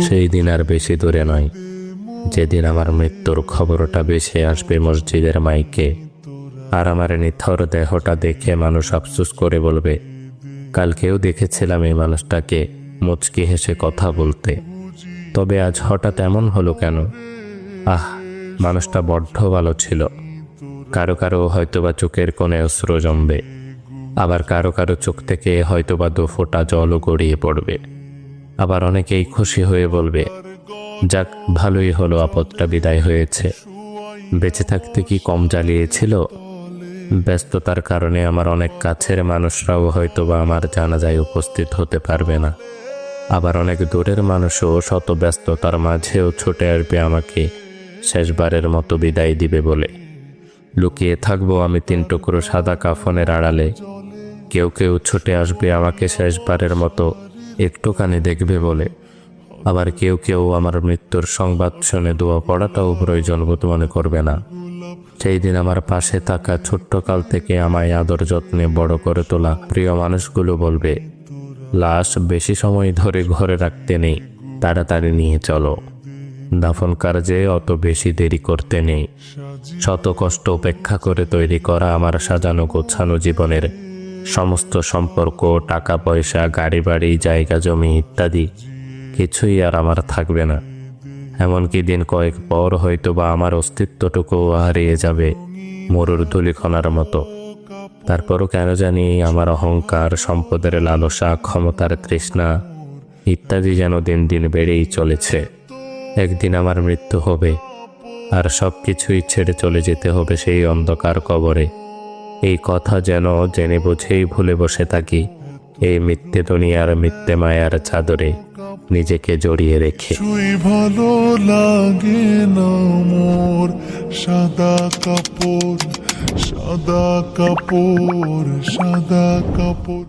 সেই দিন আর বেশি দূরে নয়, যেদিন আমার মৃত্যুর খবরটা ভেসে আসবে মসজিদের মাইকে, আর আমার নিথর দেহটা দেখে মানুষ আফসোস করে বলবে, কালকেও দেখেছিলাম এই মানুষটাকে মুচকি হেসে কথা বলতে, তবে আজ হঠাৎ এমন হলো কেন? মানুষটা বড্ড ভালো ছিল। কারো কারো হয়তোবা চোখের কোণে অশ্রু জমবে, আবার কারো কারো চোখ থেকে হয়তোবা 2 ফোঁটা জলও গড়িয়ে পড়বে। আবার অনেকেই খুশি হয়ে বলবে, যাক, ভালোই হলো, আপদটা বিদায় হয়েছে। বেঁচে থাকতে কি কম জ্বালিয়েছিল? ব্যস্ততার কারণে আমার অনেক কাছের মানুষরাও হয়তোবা আমার জানাজায় উপস্থিত হতে পারবে না। আবার অনেক দূরের মানুষও শত ব্যস্ততার মাঝেও ছুটে আসবে আমাকে শেষবারের মতো বিদায় দিবে বলে। লুকিয়ে থাকবো আমি 3 টুকরো সাদা কাফনের আড়ালে। কেউ কেউ ছুটে আসবে আমাকে শেষবারের মতো একটুখানি দেখবে বলে। আবার কেউ কেউ আমার মৃত্যুর সংবাদ শুনে দোয়া পড়াটাও প্রয়োজন বোধ মনে করবে না। সেই দিন আমার পাশে থাকা ছোট্টকাল থেকে আমায় আদর যত্নে বড় করে তোলা প্রিয় মানুষগুলো বলবে, লাশ বেশি সময় ধরে ঘরে রাখতে নেই, তাড়াতাড়ি নিয়ে চলো। দাফন কার্যে অত বেশি দেরি করতে নেই। শত কষ্ট উপেক্ষা করে তৈরি করা আমার সাজানো গোছানো জীবনের সমস্ত সম্পর্ক, টাকা পয়সা, গাড়ি বাড়ি, জায়গা জমি ইত্যাদি কিছুই আর আমার থাকবে না। এমনকি দিন কয়েক পর হয়তোবা আমার অস্তিত্বটুকুও হারিয়ে যাবে মরুর ধূলিকণার মতো। তারপরও কেন জানি আমার অহংকার, সম্পদের লালসা, ক্ষমতার তৃষ্ণা ইত্যাদি যেন দিন দিন বেড়েই চলেছে। একদিন আমার মৃত্যু হবে, আর সব কিছুই ছেড়ে চলে যেতে হবে সেই অন্ধকার কবরে। এই কথা যেন জেনে বুঝেই ভুলে বসে থাকি এই মিথ্যে দুনিয়ার মিথ্যে মায়ার চাদরে নিজেকে জড়িয়ে রেখে। ভালো লাগে না মোর সাদা কাপড়, সাদা কাপড়, সাদা কাপড়।